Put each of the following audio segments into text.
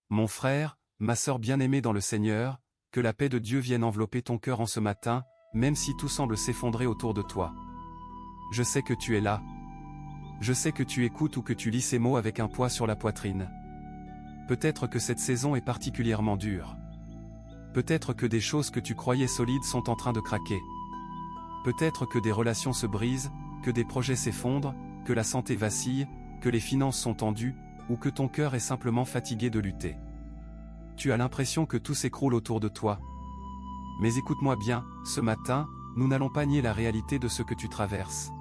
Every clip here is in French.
Mon frère, ma sœur bien-aimée dans le Seigneur, que la paix de Dieu vienne envelopper ton cœur en ce matin, même si tout semble s'effondrer autour de toi. Je sais que tu es là. Je sais que tu écoutes ou que tu lis ces mots avec un poids sur la poitrine. Peut-être que cette saison est particulièrement dure. Peut-être que des choses que tu croyais solides sont en train de craquer. Peut-être que des relations se brisent, que des projets s'effondrent, que la santé vacille, que les finances sont tendues, ou que ton cœur est simplement fatigué de lutter. Tu as l'impression que tout s'écroule autour de toi. Mais écoute-moi bien, ce matin, nous n'allons pas nier la réalité de ce que tu traverses.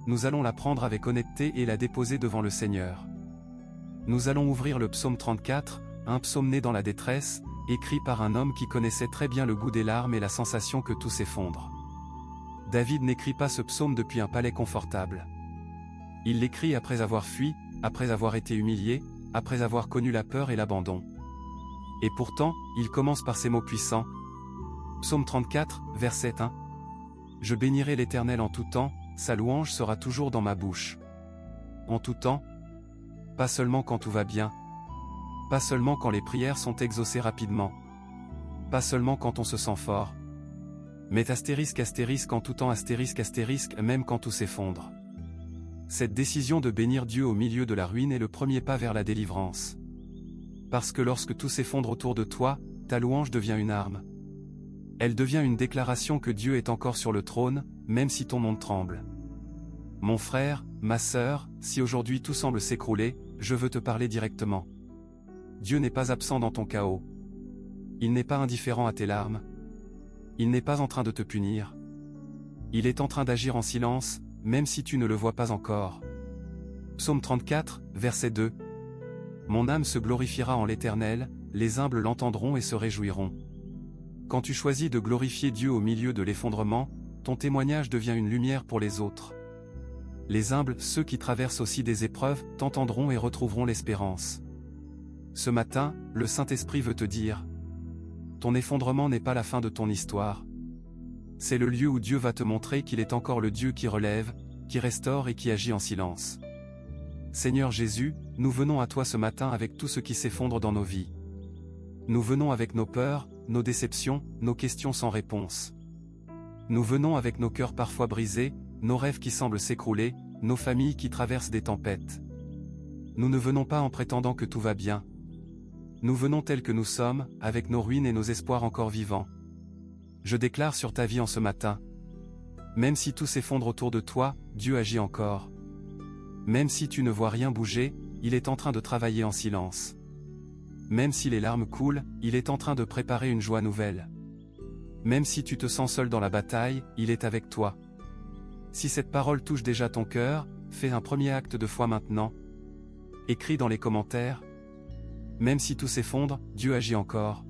Nous allons la prendre avec honnêteté et la déposer devant le Seigneur. Nous allons ouvrir le psaume 34, un psaume né dans la détresse, écrit par un homme qui connaissait très bien le goût des larmes et la sensation que tout s'effondre. David n'écrit pas ce psaume depuis un palais confortable. Il l'écrit après avoir fui, après avoir été humilié, après avoir connu la peur et l'abandon. Et pourtant, il commence par ces mots puissants. Psaume 34, verset 1. Je bénirai l'Éternel en tout temps, sa louange sera toujours dans ma bouche. En tout temps, pas seulement quand tout va bien, pas seulement quand les prières sont exaucées rapidement, pas seulement quand on se sent fort, mais astérisque en tout temps astérisque même quand tout s'effondre. Cette décision de bénir Dieu au milieu de la ruine est le premier pas vers la délivrance. Parce que lorsque tout s'effondre autour de toi, ta louange devient une arme. Elle devient une déclaration que Dieu est encore sur le trône, même si ton monde tremble. Mon frère, ma sœur, si aujourd'hui tout semble s'écrouler, je veux te parler directement. Dieu n'est pas absent dans ton chaos. Il n'est pas indifférent à tes larmes. Il n'est pas en train de te punir. Il est en train d'agir en silence, même si tu ne le vois pas encore. Psaume 34, verset 2. Mon âme se glorifiera en l'Éternel, les humbles l'entendront et se réjouiront. Quand tu choisis de glorifier Dieu au milieu de l'effondrement, ton témoignage devient une lumière pour les autres. Les humbles, ceux qui traversent aussi des épreuves, t'entendront et retrouveront l'espérance. Ce matin, le Saint-Esprit veut te dire: ton effondrement n'est pas la fin de ton histoire. C'est le lieu où Dieu va te montrer qu'il est encore le Dieu qui relève, qui restaure et qui agit en silence. Seigneur Jésus, nous venons à toi ce matin avec tout ce qui s'effondre dans nos vies. Nous venons avec nos peurs, nos déceptions, nos questions sans réponse. Nous venons avec nos cœurs parfois brisés, nos rêves qui semblent s'écrouler, nos familles qui traversent des tempêtes. Nous ne venons pas en prétendant que tout va bien. Nous venons tels que nous sommes, avec nos ruines et nos espoirs encore vivants. Je déclare sur ta vie en ce matin. Même si tout s'effondre autour de toi, Dieu agit encore. Même si tu ne vois rien bouger, il est en train de travailler en silence. Même si les larmes coulent, il est en train de préparer une joie nouvelle. Même si tu te sens seul dans la bataille, il est avec toi. Si cette parole touche déjà ton cœur, fais un premier acte de foi maintenant. Écris dans les commentaires. Même si tout s'effondre, Dieu agit encore.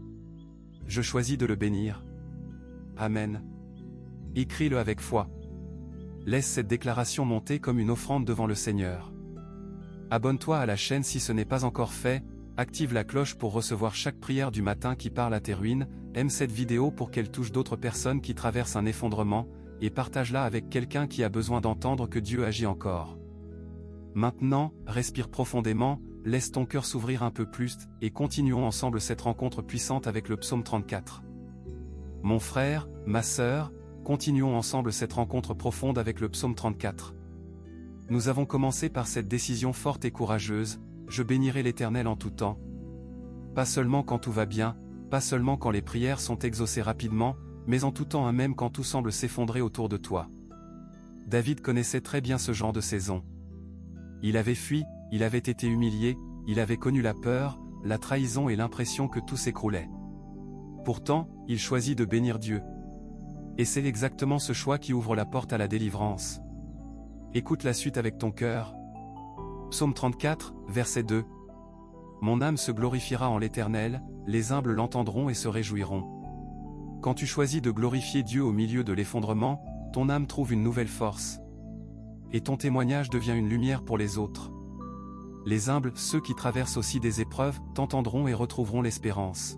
Je choisis de le bénir. Amen. Écris-le avec foi. Laisse cette déclaration monter comme une offrande devant le Seigneur. Abonne-toi à la chaîne si ce n'est pas encore fait, active la cloche pour recevoir chaque prière du matin qui parle à tes ruines, aime cette vidéo pour qu'elle touche d'autres personnes qui traversent un effondrement, et partage-la avec quelqu'un qui a besoin d'entendre que Dieu agit encore. Maintenant, respire profondément, laisse ton cœur s'ouvrir un peu plus, et continuons ensemble cette rencontre puissante avec le psaume 34. Mon frère, ma sœur, continuons ensemble cette rencontre profonde avec le psaume 34. Nous avons commencé par cette décision forte et courageuse: je bénirai l'Éternel en tout temps. Pas seulement quand tout va bien, pas seulement quand les prières sont exaucées rapidement, mais en tout temps, même quand tout semble s'effondrer autour de toi. David connaissait très bien ce genre de saison. Il avait fui, il avait été humilié, il avait connu la peur, la trahison et l'impression que tout s'écroulait. Pourtant, il choisit de bénir Dieu. Et c'est exactement ce choix qui ouvre la porte à la délivrance. Écoute la suite avec ton cœur. Psaume 34, verset 2. Mon âme se glorifiera en l'Éternel, les humbles l'entendront et se réjouiront. Quand tu choisis de glorifier Dieu au milieu de l'effondrement, ton âme trouve une nouvelle force. Et ton témoignage devient une lumière pour les autres. Les humbles, ceux qui traversent aussi des épreuves, t'entendront et retrouveront l'espérance.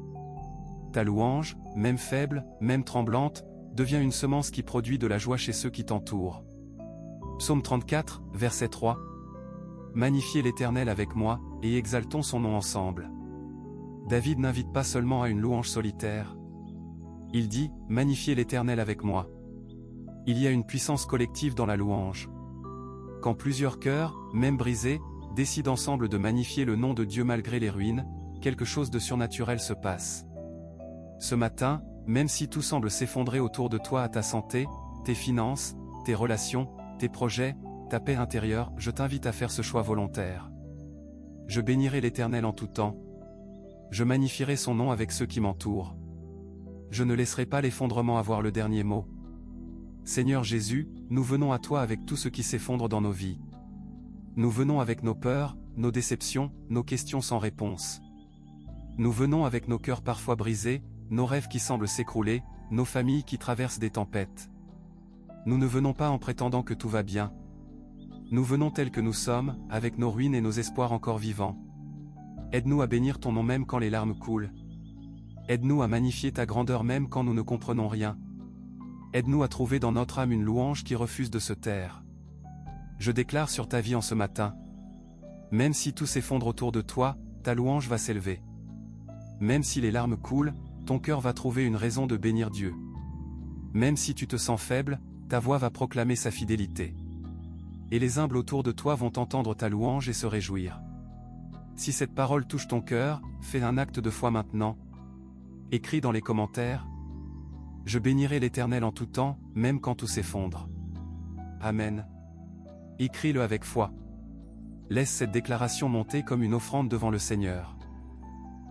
Ta louange, même faible, même tremblante, devient une semence qui produit de la joie chez ceux qui t'entourent. Psaume 34, verset 3. Magnifiez l'Éternel avec moi, et exaltons son nom ensemble. David n'invite pas seulement à une louange solitaire. Il dit « Magnifiez l'Éternel avec moi ». Il y a une puissance collective dans la louange. Quand plusieurs cœurs, même brisés, décident ensemble de magnifier le nom de Dieu malgré les ruines, quelque chose de surnaturel se passe. Ce matin, même si tout semble s'effondrer autour de toi à ta santé, tes finances, tes relations, tes projets, ta paix intérieure, je t'invite à faire ce choix volontaire. Je bénirai l'Éternel en tout temps. Je magnifierai son nom avec ceux qui m'entourent. Je ne laisserai pas l'effondrement avoir le dernier mot. Seigneur Jésus, nous venons à toi avec tout ce qui s'effondre dans nos vies. Nous venons avec nos peurs, nos déceptions, nos questions sans réponse. Nous venons avec nos cœurs parfois brisés, nos rêves qui semblent s'écrouler, nos familles qui traversent des tempêtes. Nous ne venons pas en prétendant que tout va bien. Nous venons tels que nous sommes, avec nos ruines et nos espoirs encore vivants. Aide-nous à bénir ton nom même quand les larmes coulent. Aide-nous à magnifier ta grandeur même quand nous ne comprenons rien. Aide-nous à trouver dans notre âme une louange qui refuse de se taire. Je déclare sur ta vie en ce matin. Même si tout s'effondre autour de toi, ta louange va s'élever. Même si les larmes coulent, ton cœur va trouver une raison de bénir Dieu. Même si tu te sens faible, ta voix va proclamer sa fidélité. Et les humbles autour de toi vont entendre ta louange et se réjouir. Si cette parole touche ton cœur, fais un acte de foi maintenant. Écris dans les commentaires. Je bénirai l'Éternel en tout temps, même quand tout s'effondre. Amen. Écris-le avec foi. Laisse cette déclaration monter comme une offrande devant le Seigneur.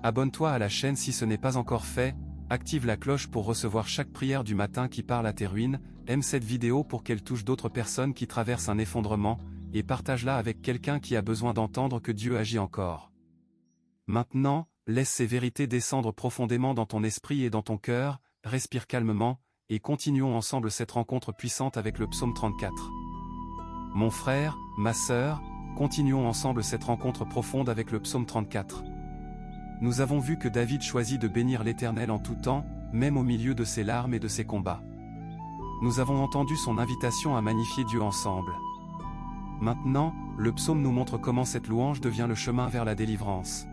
Abonne-toi à la chaîne si ce n'est pas encore fait, active la cloche pour recevoir chaque prière du matin qui parle à tes ruines, aime cette vidéo pour qu'elle touche d'autres personnes qui traversent un effondrement, et partage-la avec quelqu'un qui a besoin d'entendre que Dieu agit encore. Maintenant, laisse ces vérités descendre profondément dans ton esprit et dans ton cœur, respire calmement, et continuons ensemble cette rencontre puissante avec le psaume 34. Mon frère, ma sœur, continuons ensemble cette rencontre profonde avec le psaume 34. Nous avons vu que David choisit de bénir l'Éternel en tout temps, même au milieu de ses larmes et de ses combats. Nous avons entendu son invitation à magnifier Dieu ensemble. Maintenant, le psaume nous montre comment cette louange devient le chemin vers la délivrance.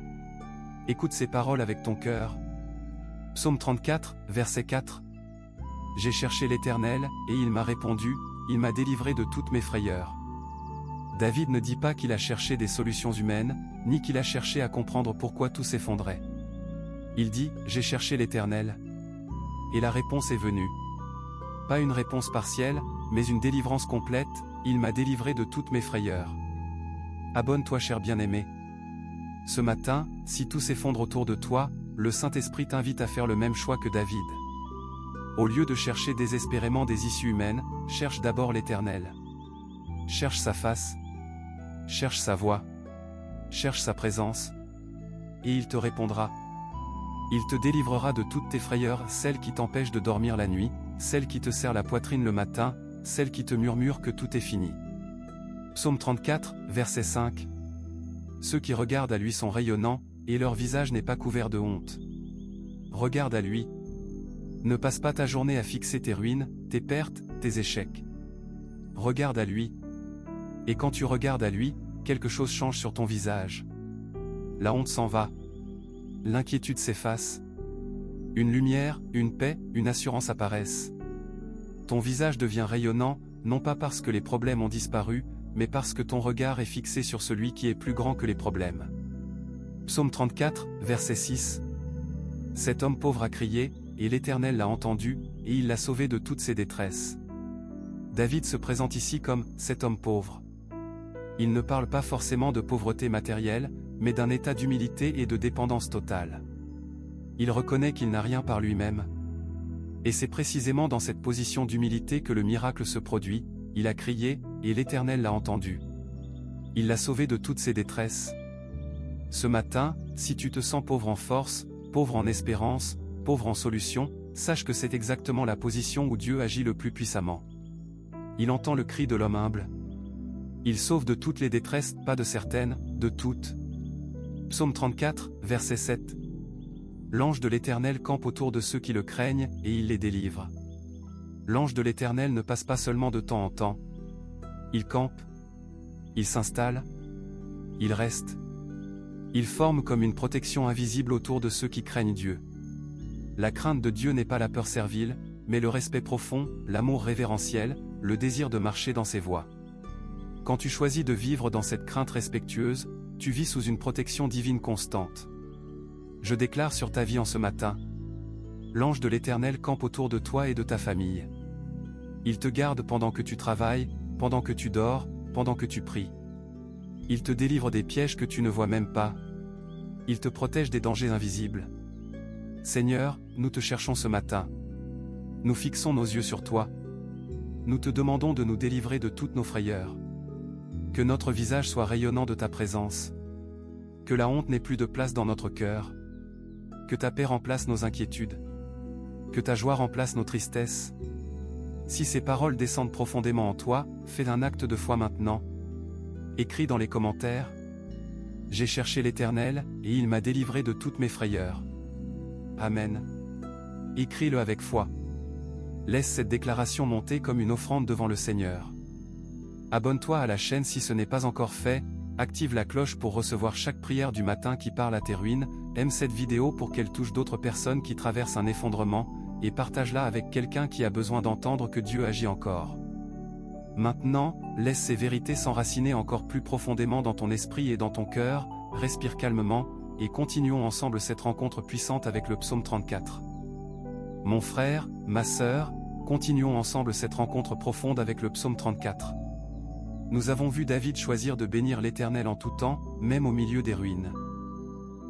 Écoute ces paroles avec ton cœur. Psaume 34, verset 4. J'ai cherché l'Éternel, et il m'a répondu, il m'a délivré de toutes mes frayeurs. David ne dit pas qu'il a cherché des solutions humaines, ni qu'il a cherché à comprendre pourquoi tout s'effondrait. Il dit, j'ai cherché l'Éternel. Et la réponse est venue. Pas une réponse partielle, mais une délivrance complète, il m'a délivré de toutes mes frayeurs. Abonne-toi cher bien-aimé. Ce matin, si tout s'effondre autour de toi, le Saint-Esprit t'invite à faire le même choix que David. Au lieu de chercher désespérément des issues humaines, cherche d'abord l'Éternel. Cherche sa face. Cherche sa voix. Cherche sa présence. Et il te répondra. Il te délivrera de toutes tes frayeurs, celles qui t'empêchent de dormir la nuit, celles qui te serrent la poitrine le matin, celles qui te murmurent que tout est fini. Psaume 34, verset 5. Ceux qui regardent à lui sont rayonnants, et leur visage n'est pas couvert de honte. Regarde à lui. Ne passe pas ta journée à fixer tes ruines, tes pertes, tes échecs. Regarde à lui. Et quand tu regardes à lui, quelque chose change sur ton visage. La honte s'en va. L'inquiétude s'efface. Une lumière, une paix, une assurance apparaissent. Ton visage devient rayonnant, non pas parce que les problèmes ont disparu, mais parce que ton regard est fixé sur celui qui est plus grand que les problèmes. Psaume 34, verset 6. Cet homme pauvre a crié, et l'Éternel l'a entendu, et il l'a sauvé de toutes ses détresses. David se présente ici comme « cet homme pauvre ». Il ne parle pas forcément de pauvreté matérielle, mais d'un état d'humilité et de dépendance totale. Il reconnaît qu'il n'a rien par lui-même. Et c'est précisément dans cette position d'humilité que le miracle se produit, il a crié, et l'Éternel l'a entendu. Il l'a sauvé de toutes ses détresses. Ce matin, si tu te sens pauvre en force, pauvre en espérance, pauvre en solution, sache que c'est exactement la position où Dieu agit le plus puissamment. Il entend le cri de l'homme humble. Il sauve de toutes les détresses, pas de certaines, de toutes. Psaume 34, verset 7. L'ange de l'Éternel campe autour de ceux qui le craignent, et il les délivre. L'ange de l'Éternel ne passe pas seulement de temps en temps. Il campe. Il s'installe. Il reste. Ils forment comme une protection invisible autour de ceux qui craignent Dieu. La crainte de Dieu n'est pas la peur servile, mais le respect profond, l'amour révérentiel, le désir de marcher dans ses voies. Quand tu choisis de vivre dans cette crainte respectueuse, tu vis sous une protection divine constante. Je déclare sur ta vie en ce matin: l'ange de l'Éternel campe autour de toi et de ta famille. Il te garde pendant que tu travailles, pendant que tu dors, pendant que tu pries. Il te délivre des pièges que tu ne vois même pas. Il te protège des dangers invisibles. Seigneur, nous te cherchons ce matin. Nous fixons nos yeux sur toi. Nous te demandons de nous délivrer de toutes nos frayeurs. Que notre visage soit rayonnant de ta présence. Que la honte n'ait plus de place dans notre cœur. Que ta paix remplace nos inquiétudes. Que ta joie remplace nos tristesses. Si ces paroles descendent profondément en toi, fais un acte de foi maintenant. Écris dans les commentaires: j'ai cherché l'Éternel, et il m'a délivré de toutes mes frayeurs. Amen. Écris-le avec foi. Laisse cette déclaration monter comme une offrande devant le Seigneur. Abonne-toi à la chaîne si ce n'est pas encore fait, active la cloche pour recevoir chaque prière du matin qui parle à tes ruines, aime cette vidéo pour qu'elle touche d'autres personnes qui traversent un effondrement, et partage-la avec quelqu'un qui a besoin d'entendre que Dieu agit encore. Maintenant, laisse ces vérités s'enraciner encore plus profondément dans ton esprit et dans ton cœur, respire calmement, et continuons ensemble cette rencontre puissante avec le psaume 34. Mon frère, ma sœur, continuons ensemble cette rencontre profonde avec le psaume 34. Nous avons vu David choisir de bénir l'Éternel en tout temps, même au milieu des ruines.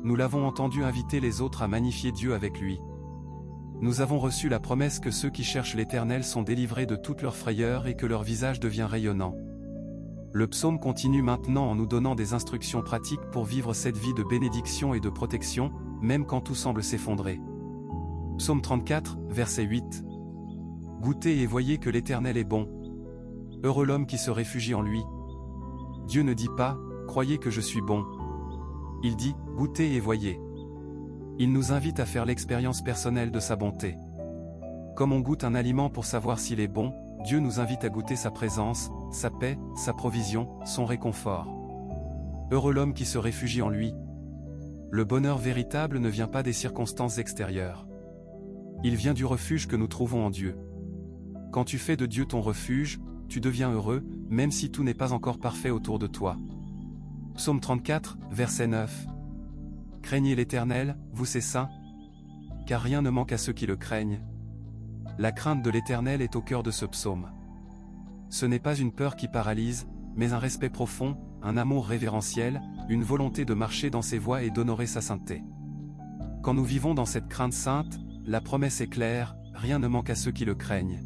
Nous l'avons entendu inviter les autres à magnifier Dieu avec lui. Nous avons reçu la promesse que ceux qui cherchent l'Éternel sont délivrés de toutes leurs frayeurs et que leur visage devient rayonnant. Le psaume continue maintenant en nous donnant des instructions pratiques pour vivre cette vie de bénédiction et de protection, même quand tout semble s'effondrer. Psaume 34, verset 8. Goûtez et voyez que l'Éternel est bon. Heureux l'homme qui se réfugie en lui. Dieu ne dit pas: croyez que je suis bon. Il dit: goûtez et voyez. Il nous invite à faire l'expérience personnelle de sa bonté. Comme on goûte un aliment pour savoir s'il est bon, Dieu nous invite à goûter sa présence, sa paix, sa provision, son réconfort. Heureux l'homme qui se réfugie en lui. Le bonheur véritable ne vient pas des circonstances extérieures. Il vient du refuge que nous trouvons en Dieu. Quand tu fais de Dieu ton refuge, tu deviens heureux, même si tout n'est pas encore parfait autour de toi. Psaume 34, verset 9. Craignez l'Éternel, vous ses saints, car rien ne manque à ceux qui le craignent. La crainte de l'Éternel est au cœur de ce psaume. Ce n'est pas une peur qui paralyse, mais un respect profond, un amour révérentiel, une volonté de marcher dans ses voies et d'honorer sa sainteté. Quand nous vivons dans cette crainte sainte, la promesse est claire: rien ne manque à ceux qui le craignent.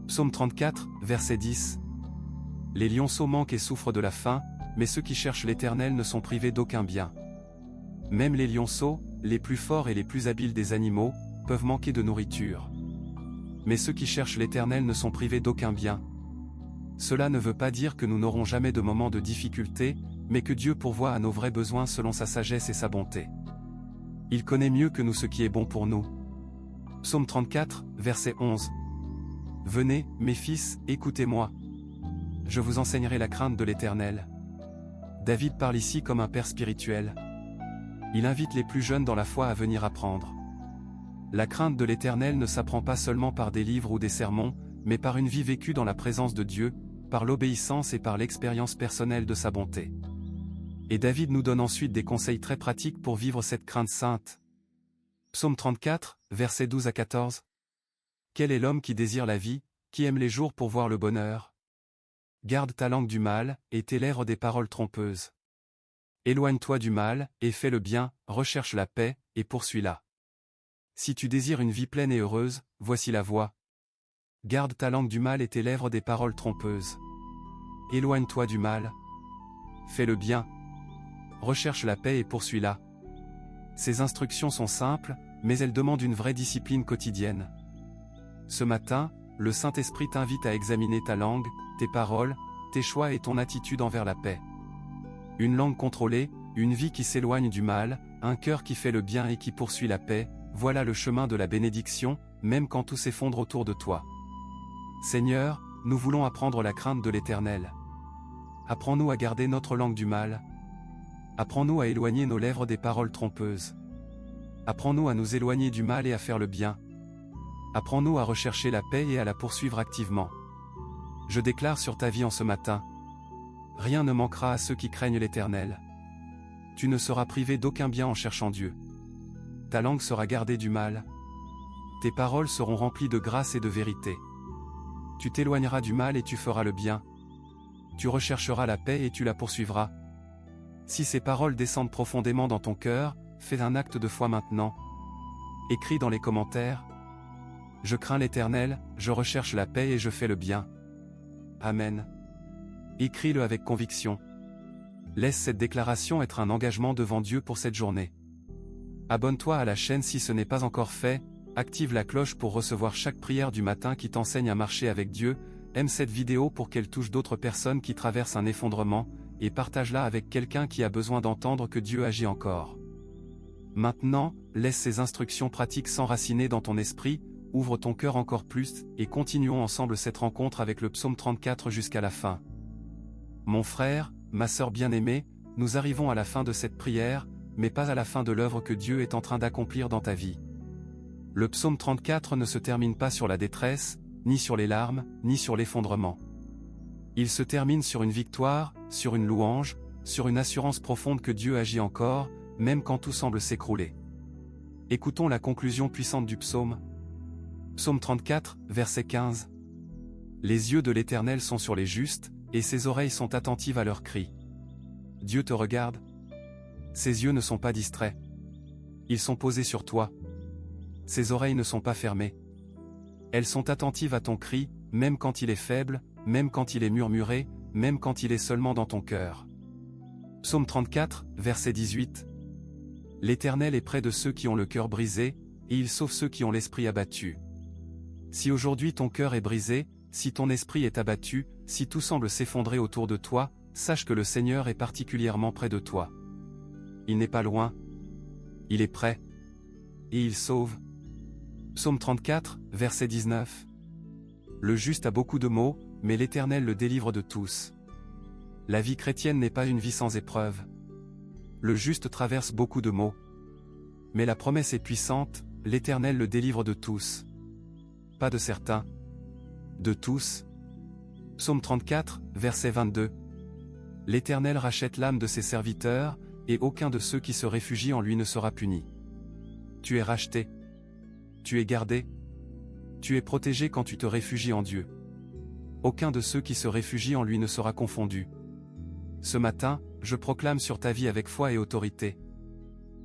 Psaume 34, verset 10. Les lionceaux manquent et souffrent de la faim, mais ceux qui cherchent l'Éternel ne sont privés d'aucun bien. Même les lionceaux, les plus forts et les plus habiles des animaux, peuvent manquer de nourriture. Mais ceux qui cherchent l'Éternel ne sont privés d'aucun bien. Cela ne veut pas dire que nous n'aurons jamais de moments de difficulté, mais que Dieu pourvoit à nos vrais besoins selon sa sagesse et sa bonté. Il connaît mieux que nous ce qui est bon pour nous. Psaume 34, verset 11. Venez, mes fils, écoutez-moi. Je vous enseignerai la crainte de l'Éternel. David parle ici comme un père spirituel. Il invite les plus jeunes dans la foi à venir apprendre. La crainte de l'Éternel ne s'apprend pas seulement par des livres ou des sermons, mais par une vie vécue dans la présence de Dieu, par l'obéissance et par l'expérience personnelle de sa bonté. Et David nous donne ensuite des conseils très pratiques pour vivre cette crainte sainte. Psaume 34, versets 12 à 14. Quel est l'homme qui désire la vie, qui aime les jours pour voir le bonheur? Garde ta langue du mal, et tes lèvres des paroles trompeuses. Éloigne-toi du mal, et fais le bien, recherche la paix, et poursuis-la. Si tu désires une vie pleine et heureuse, voici la voie. Garde ta langue du mal et tes lèvres des paroles trompeuses. Éloigne-toi du mal. Fais le bien. Recherche la paix et poursuis-la. Ces instructions sont simples, mais elles demandent une vraie discipline quotidienne. Ce matin, le Saint-Esprit t'invite à examiner ta langue, tes paroles, tes choix et ton attitude envers la paix. Une langue contrôlée, une vie qui s'éloigne du mal, un cœur qui fait le bien et qui poursuit la paix, voilà le chemin de la bénédiction, même quand tout s'effondre autour de toi. Seigneur, nous voulons apprendre la crainte de l'Éternel. Apprends-nous à garder notre langue du mal. Apprends-nous à éloigner nos lèvres des paroles trompeuses. Apprends-nous à nous éloigner du mal et à faire le bien. Apprends-nous à rechercher la paix et à la poursuivre activement. Je déclare sur ta vie en ce matin. Rien ne manquera à ceux qui craignent l'Éternel. Tu ne seras privé d'aucun bien en cherchant Dieu. Ta langue sera gardée du mal. Tes paroles seront remplies de grâce et de vérité. Tu t'éloigneras du mal et tu feras le bien. Tu rechercheras la paix et tu la poursuivras. Si ces paroles descendent profondément dans ton cœur, fais un acte de foi maintenant. Écris dans les commentaires. Je crains l'Éternel, je recherche la paix et je fais le bien. Amen. Écris-le avec conviction. Laisse cette déclaration être un engagement devant Dieu pour cette journée. Abonne-toi à la chaîne si ce n'est pas encore fait, active la cloche pour recevoir chaque prière du matin qui t'enseigne à marcher avec Dieu, aime cette vidéo pour qu'elle touche d'autres personnes qui traversent un effondrement, et partage-la avec quelqu'un qui a besoin d'entendre que Dieu agit encore. Maintenant, laisse ces instructions pratiques s'enraciner dans ton esprit, ouvre ton cœur encore plus, et continuons ensemble cette rencontre avec le psaume 34 jusqu'à la fin. Mon frère, ma sœur bien-aimée, nous arrivons à la fin de cette prière, mais pas à la fin de l'œuvre que Dieu est en train d'accomplir dans ta vie. Le psaume 34 ne se termine pas sur la détresse, ni sur les larmes, ni sur l'effondrement. Il se termine sur une victoire, sur une louange, sur une assurance profonde que Dieu agit encore, même quand tout semble s'écrouler. Écoutons la conclusion puissante du psaume. Psaume 34, verset 15. Les yeux de l'Éternel sont sur les justes, et ses oreilles sont attentives à leurs cris. Dieu te regarde. Ses yeux ne sont pas distraits. Ils sont posés sur toi. Ses oreilles ne sont pas fermées. Elles sont attentives à ton cri, même quand il est faible, même quand il est murmuré, même quand il est seulement dans ton cœur. Psaume 34, verset 18. L'Éternel est près de ceux qui ont le cœur brisé, et il sauve ceux qui ont l'esprit abattu. Si aujourd'hui ton cœur est brisé, si ton esprit est abattu, si tout semble s'effondrer autour de toi, sache que le Seigneur est particulièrement près de toi. Il n'est pas loin. Il est près. Et il sauve. Psaume 34, verset 19. Le juste a beaucoup de maux, mais l'Éternel le délivre de tous. La vie chrétienne n'est pas une vie sans épreuve. Le juste traverse beaucoup de maux. Mais la promesse est puissante, l'Éternel le délivre de tous. Pas de certains. De tous. Psaume 34, verset 22. L'Éternel rachète l'âme de ses serviteurs, et aucun de ceux qui se réfugient en lui ne sera puni. Tu es racheté. Tu es gardé. Tu es protégé quand tu te réfugies en Dieu. Aucun de ceux qui se réfugient en lui ne sera confondu. Ce matin, je proclame sur ta vie avec foi et autorité.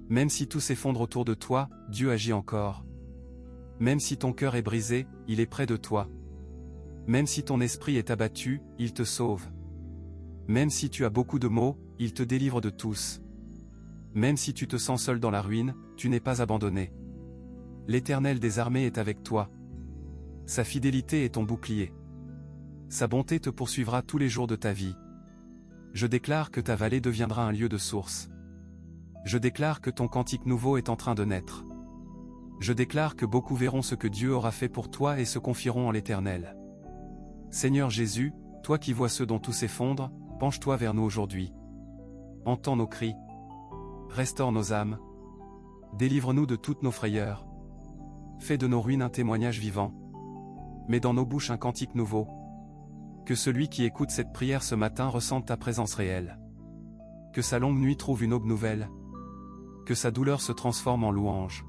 Même si tout s'effondre autour de toi, Dieu agit encore. Même si ton cœur est brisé, il est près de toi. Même si ton esprit est abattu, il te sauve. Même si tu as beaucoup de maux, il te délivre de tous. Même si tu te sens seul dans la ruine, tu n'es pas abandonné. L'Éternel des armées est avec toi. Sa fidélité est ton bouclier. Sa bonté te poursuivra tous les jours de ta vie. Je déclare que ta vallée deviendra un lieu de source. Je déclare que ton cantique nouveau est en train de naître. Je déclare que beaucoup verront ce que Dieu aura fait pour toi et se confieront en l'Éternel. Seigneur Jésus, toi qui vois ceux dont tout s'effondre, penche-toi vers nous aujourd'hui. Entends nos cris. Restaure nos âmes. Délivre-nous de toutes nos frayeurs. Fais de nos ruines un témoignage vivant. Mets dans nos bouches un cantique nouveau. Que celui qui écoute cette prière ce matin ressente ta présence réelle. Que sa longue nuit trouve une aube nouvelle. Que sa douleur se transforme en louange.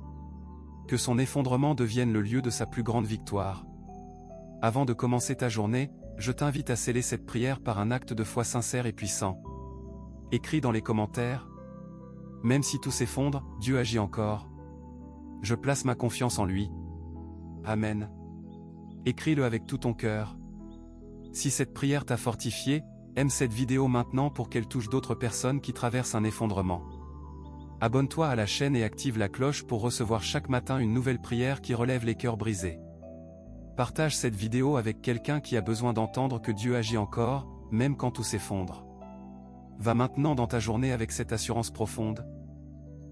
Que son effondrement devienne le lieu de sa plus grande victoire. Avant de commencer ta journée, je t'invite à sceller cette prière par un acte de foi sincère et puissant. Écris dans les commentaires. Même si tout s'effondre, Dieu agit encore. Je place ma confiance en lui. Amen. Écris-le avec tout ton cœur. Si cette prière t'a fortifié, aime cette vidéo maintenant pour qu'elle touche d'autres personnes qui traversent un effondrement. Abonne-toi à la chaîne et active la cloche pour recevoir chaque matin une nouvelle prière qui relève les cœurs brisés. Partage cette vidéo avec quelqu'un qui a besoin d'entendre que Dieu agit encore, même quand tout s'effondre. Va maintenant dans ta journée avec cette assurance profonde.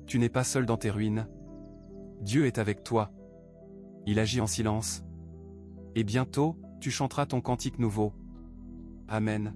Tu n'es pas seul dans tes ruines. Dieu est avec toi. Il agit en silence. Et bientôt, tu chanteras ton cantique nouveau. Amen.